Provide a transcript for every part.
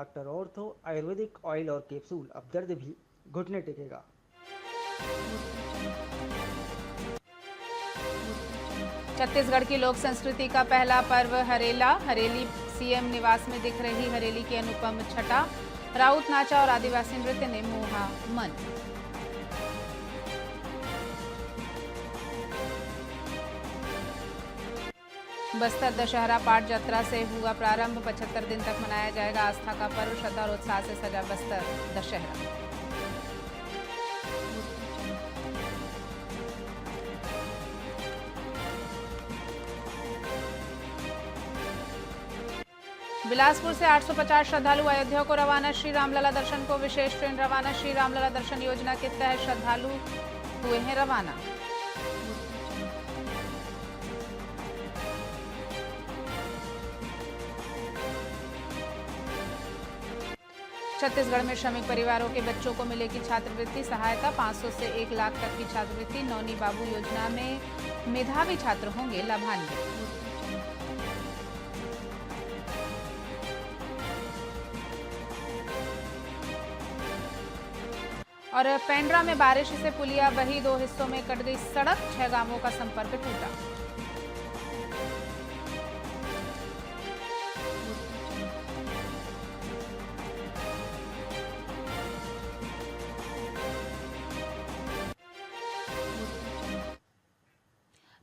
Doctor ortho Ayurvedic oil और capsule, अब दर्द भी घुटने टेकेगा। छत्तीसगढ़ की लोक संस्कृति का पहला पर्व हरेला। हरेली सीएम निवास में दिख रही हरेली की अनुपम छटा। राउत नाचा और आदिवासी नृत्य ने मोहा मन। बस्तर दशहरा पाट यात्रा से हुआ प्रारंभ। 75 दिन तक मनाया जाएगा आस्था का पर्व। श्रद्धा और उत्साह से सजा बस्तर दशहरा। बिलासपुर से 850 श्रद्धालु अयोध्या को रवाना। श्री रामलला दर्शन को विशेष ट्रेन रवाना। श्री रामलला दर्शन योजना के तहत श्रद्धालु हुए हैं रवाना। छत्तीसगढ़ में श्रमिक परिवारों के बच्चों को मिलेगी छात्रवृत्ति सहायता। 500 से 1 लाख तक की छात्रवृत्ति। नौनी बाबू योजना में मेधावी छात्र होंगे लाभान्वित। और पेंड्रा में बारिश से पुलिया बही। 2 हिस्सों में कट गई सड़क। 6 गांवों का संपर्क टूटा।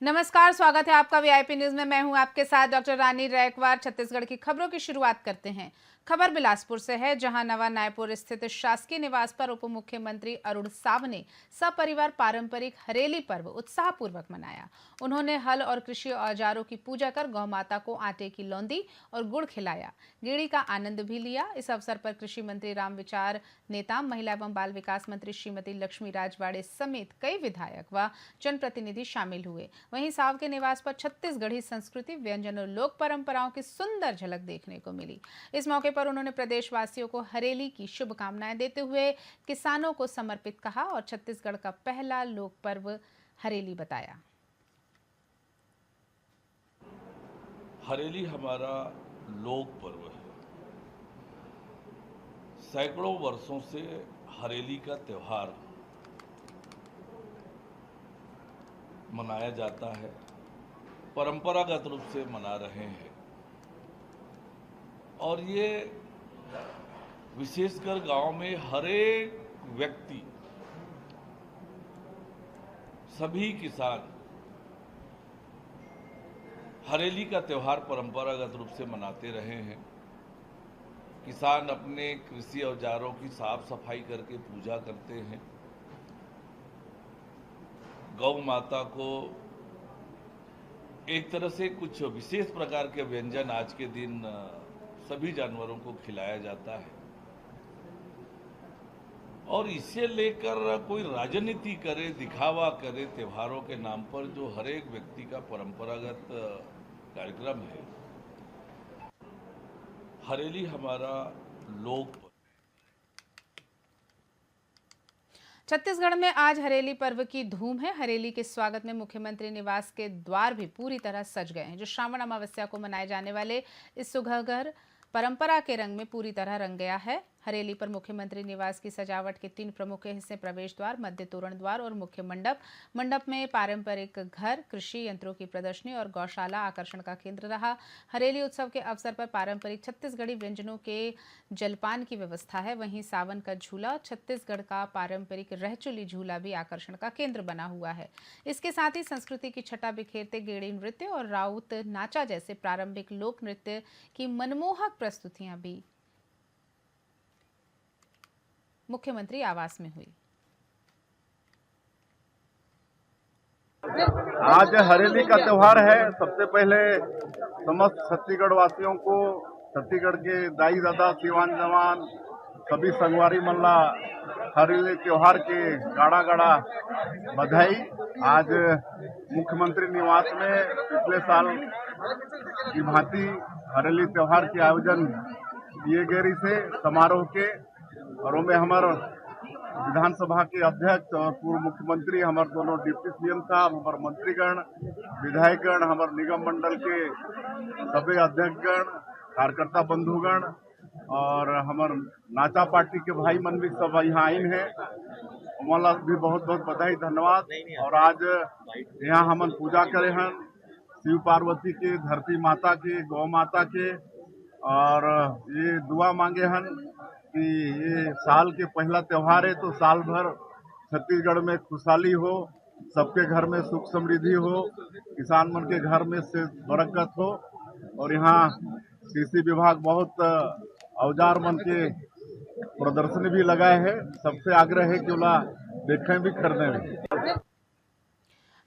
नमस्कार, स्वागत है आपका वीआईपी न्यूज में। मैं हूं आपके साथ डॉक्टर रानी रैकवार। छत्तीसगढ़ की खबरों की शुरुआत करते हैं। खबर बिलासपुर से है, जहां नवा नायपुर स्थित शासकीय निवास पर उप मुख्यमंत्री अरुण साव ने सपरिवार पारंपरिक हरेली पर्व उत्साहपूर्वक मनाया। उन्होंने हल और कृषि औजारों की पूजा कर गौ माता को आटे की लौंदी और गुड़ खिलाया। गेड़ी का आनंद भी लिया। इस अवसर पर कृषि मंत्री रामविचार नेताम, महिला एवं बाल विकास मंत्री श्रीमती लक्ष्मी राजवाड़े समेत कई विधायक व जनप्रतिनिधि शामिल हुए। वहीं साव के निवास पर छत्तीसगढ़ी संस्कृति, व्यंजन और लोक परंपराओं की सुंदर झलक देखने को मिली। इस मौके पर उन्होंने प्रदेशवासियों को हरेली की शुभकामनाएं देते हुए किसानों को समर्पित कहा और छत्तीसगढ़ का पहला लोक पर्व हरेली बताया। हरेली हमारा लोक पर्व है। सैकड़ों वर्षों से हरेली का त्योहार मनाया जाता है, परंपरागत रूप से मना रहे हैं। और ये विशेषकर गांव में हर एक व्यक्ति, सभी किसान हरेली का त्योहार परंपरागत रूप से मनाते रहे हैं। किसान अपने कृषि औजारों की साफ सफाई करके पूजा करते हैं। गौ माता को एक तरह से कुछ विशेष प्रकार के व्यंजन आज के दिन सभी जानवरों को खिलाया जाता है। और इसे लेकर कोई राजनीति करे, दिखावा करे त्योहारों के नाम पर, जो हर एक व्यक्ति का परंपरागत कार्यक्रम है। हरेली हमारा लोक। छत्तीसगढ़ में आज हरेली पर्व की धूम है। हरेली के स्वागत में मुख्यमंत्री निवास के द्वार भी पूरी तरह सज गए हैं, जो श्रावण अमावस्या को मनाए जाने वाले इस सुघर परंपरा के रंग में पूरी तरह रंग गया है। हरेली पर मुख्यमंत्री निवास की सजावट के 3 प्रमुख हिस्से प्रवेश द्वार, मध्य तोरण द्वार और मुख्य मंडप। मंडप में पारंपरिक घर, कृषि यंत्रों की प्रदर्शनी और गौशाला आकर्षण का केंद्र रहा। हरेली उत्सव के अवसर पर पारंपरिक छत्तीसगढ़ी व्यंजनों के जलपान की व्यवस्था है। वहीं सावन का झूला, छत्तीसगढ़ का पारंपरिक रहचुली झूला भी आकर्षण का केंद्र बना हुआ है। इसके साथ ही संस्कृति की छटा बिखेरते गेड़ी नृत्य और राउत नाचा जैसे प्रारंभिक लोक नृत्य की मनमोहक प्रस्तुतियां भी मुख्यमंत्री आवास में हुई। आज हरेली का त्योहार है। सबसे पहले समस्त छत्तीसगढ़ वासियों को, छत्तीसगढ़ के दाई दादा, सिवान जवान, सभी संगवारी मल्ला हरेली त्योहार के गाड़ा गाड़ा बधाई। आज मुख्यमंत्री निवास में पिछले साल की भांति हरेली त्योहार के आयोजन किए गए से समारोह के, और उनमें हमारे विधानसभा के अध्यक्ष और पूर्व मुख्यमंत्री, हमारे दोनों डिप्टी सीएम साहब, हमारे मंत्रीगण, विधायकगण, हमारे निगम मंडल के सभी अध्यक्षगण, कार्यकर्ता बंधुगण और हमार नाचा पार्टी के भाई मन भी सब यहाँ आइन है, मला भी बहुत बहुत बधाई धन्यवाद। और आज यहाँ हमन पूजा करे हैं शिव पार्वती के, धरती माता के, गौ माता के, और ये दुआ मांगे हैं कि ये साल के पहला त्योहार है तो साल भर छत्तीसगढ़ में खुशहाली हो, सबके घर में सुख समृद्धि हो, किसान मन के घर में से बरकत हो। और यहाँ कृषि विभाग बहुत औजार मन के प्रदर्शनी भी लगाए है, सबसे आग्रह है कि ओला देखें भी खरीदें भी।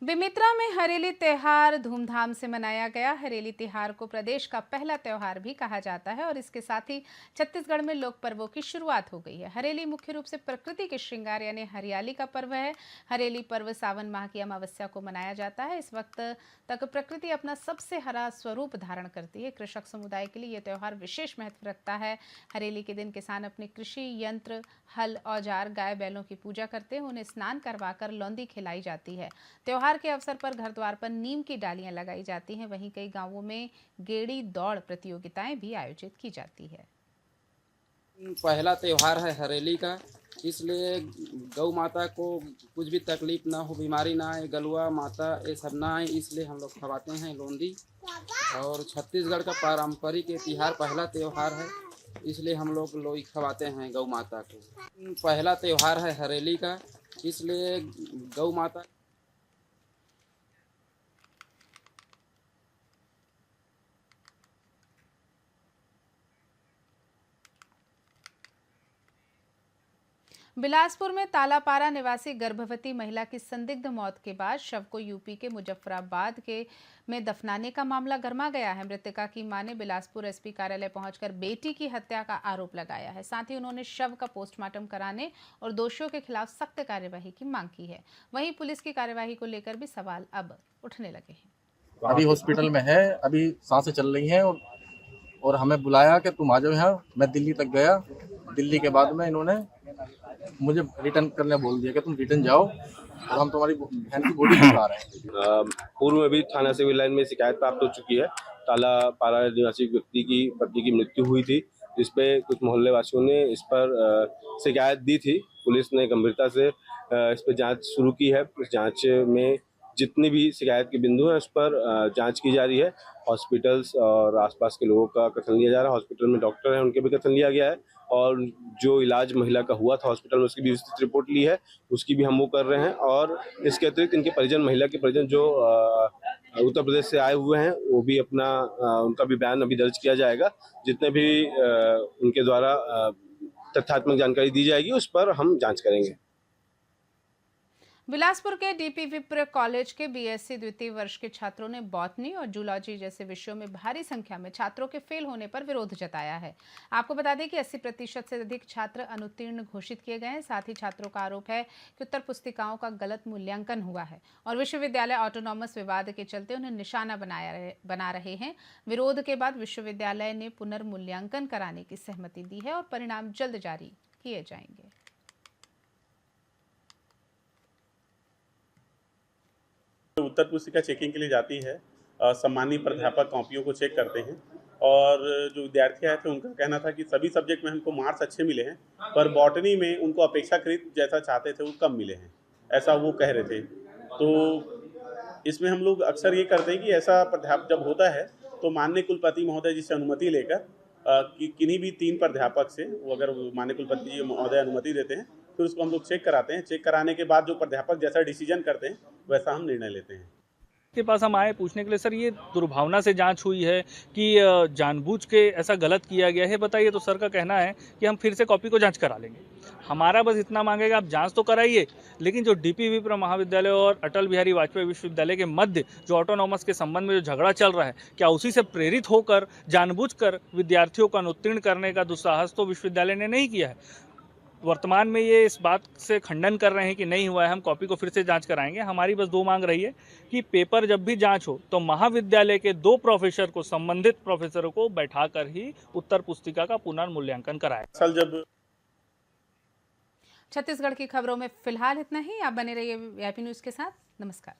बेमेतरा में हरेली त्योहार धूमधाम से मनाया गया। हरेली त्योहार को प्रदेश का पहला त्योहार भी कहा जाता है और इसके साथ ही छत्तीसगढ़ में लोक पर्वों की शुरुआत हो गई है। हरेली मुख्य रूप से प्रकृति के श्रृंगार यानी हरियाली का पर्व है। हरेली पर्व सावन माह की अमावस्या को मनाया जाता है। इस वक्त तक प्रकृति अपना सबसे हरा स्वरूप धारण करती है। कृषक समुदाय के लिए यह त्योहार विशेष महत्व रखता है। हरेली के दिन किसान अपने कृषि यंत्र, हल, औजार, गाय बैलों की पूजा करते हैं। उन्हें स्नान करवाकर लौंदी खिलाई जाती है। त्योहार के अवसर पर घर द्वार पर नीम की डालियां लगाई जाती हैं। वहीं कई गांवों में गेड़ी दौड़ प्रतियोगिताएं भी आयोजित की जाती है। पहला त्योहार है हरेली का, इसलिए गौ माता को कुछ भी तकलीफ ना हो, बीमारी ना आए, गलुआ माता ये सब ना आए, इसलिए हम लोग खवाते हैं लोंदी। और छत्तीसगढ़ का पारंपरिक त्योहार पहला त्योहार है, इसलिए हम लोग लोई खवाते हैं गौ माता को। पहला त्योहार है हरेली का, इसलिए गौ माता बिलासपुर में तालापारा निवासी गर्भवती महिला की संदिग्ध मौत के बाद शव को यूपी के मुजफ्फराबाद में दफनाने का मामला गरमा गया है। मृतका की मां ने बिलासपुर एसपी कार्यालय पहुंचकर बेटी की हत्या का आरोप लगाया है। साथ ही उन्होंने शव का पोस्टमार्टम कराने और दोषियों के खिलाफ सख्त कार्यवाही की मांग की है। वहीं पुलिस की कार्यवाही को लेकर भी सवाल अब उठने लगे हैं। अभी हॉस्पिटल में है, अभी सांसें चल रही हैं और हमें बुलाया कि तुम आ जाओ यहाँ। मैं दिल्ली तक गया। दिल्ली के बाद में इन्होंने मुझे रिटर्न करने बोल दिया कि तुम रिटर्न जाओ और हम तुम्हारी बहन की बॉडी दिखा रहे हैं। पूर्व में भी थाना सिविल लाइन में शिकायत प्राप्त हो चुकी है। तालापारा निवासी व्यक्ति की पत्नी की मृत्यु हुई थी, जिसपे कुछ मोहल्ले वासियों ने इस पर शिकायत दी थी। पुलिस ने गंभीरता से इस पर जांच शुरू की है। इस जांच में जितनी भी शिकायत के बिंदु हैं उस पर जांच की जा रही है। हॉस्पिटल्स और आसपास के लोगों का कथन लिया जा रहा है। हॉस्पिटल में डॉक्टर हैं, उनके भी कथन लिया गया है और जो इलाज महिला का हुआ था हॉस्पिटल में उसकी भी विस्तृत रिपोर्ट ली है, उसकी भी हम वो कर रहे हैं। और इसके अतिरिक्त इनके परिजन, महिला के परिजन जो उत्तर प्रदेश से आए हुए हैं, वो भी अपना उनका भी बयान अभी दर्ज किया जाएगा। जितने भी उनके द्वारा तथ्यात्मक जानकारी दी जाएगी उस पर हम जाँच करेंगे। बिलासपुर के डीपी विप्र कॉलेज के बीएससी द्वितीय वर्ष के छात्रों ने बॉटनी और जूलॉजी जैसे विषयों में भारी संख्या में छात्रों के फेल होने पर विरोध जताया है। आपको बता दें कि 80% से अधिक छात्र अनुत्तीर्ण घोषित किए गए हैं। साथ ही छात्रों का आरोप है कि उत्तर पुस्तिकाओं का गलत मूल्यांकन हुआ है और विश्वविद्यालय ऑटोनॉमस विवाद के चलते उन्हें निशाना बना रहे हैं। विरोध के बाद विश्वविद्यालय ने पुनर्मूल्यांकन कराने की सहमति दी है और परिणाम जल्द जारी किए जाएंगे। उत्तर पुस्तिका चेकिंग के लिए जाती है। सम्मानीय प्राध्यापक कॉपियों को चेक करते हैं और जो विद्यार्थी आए थे उनका कहना था कि सभी सब्जेक्ट में हमको मार्क्स अच्छे मिले हैं, पर बॉटनी में उनको अपेक्षाकृत जैसा चाहते थे वो कम मिले हैं, ऐसा वो कह रहे थे। तो इसमें हम लोग अक्सर ये करते हैं कि ऐसा प्राध्यापक जब होता है तो माननीय कुलपति महोदय जी से अनुमति लेकर किन्हीं भी 3 प्राध्यापक से, वो अगर माननीय कुलपति जी महोदय अनुमति देते हैं फिर उसको हम लोग चेक कराते हैं। चेक कराने के बाद जो प्राध्यापक जैसा डिसीजन करते हैं वैसा हम निर्णय लेते हैं। के पास हम आए पूछने के लिए, सर ये दुर्भावना से जांच हुई है कि जानबूझ के ऐसा गलत किया गया है, बताइए। तो सर का कहना है कि हम फिर से कॉपी को जांच करा लेंगे। हमारा बस इतना मांगेगा, आप जांच तो कराइए, लेकिन जो डीपी विप्र महाविद्यालय और अटल बिहारी वाजपेयी विश्वविद्यालय के मध्य जो ऑटोनॉमस के संबंध में जो झगड़ा चल रहा है, क्या उसी से प्रेरित होकर जानबूझकर विद्यार्थियों को अनुत्तीर्ण करने का दुस्साहस तो विश्वविद्यालय ने नहीं किया है। वर्तमान में ये इस बात से खंडन कर रहे हैं कि नहीं हुआ है, हम कॉपी को फिर से जांच कराएंगे। हमारी बस 2 मांग रही है कि पेपर जब भी जांच हो तो महाविद्यालय के 2 प्रोफेसर को, संबंधित प्रोफेसरों को बैठाकर ही उत्तर पुस्तिका का पुनर्मूल्यांकन कराए। छत्तीसगढ़ की खबरों में फिलहाल इतना ही। आप बने रहिए वीआईपी न्यूज़ के साथ। नमस्कार।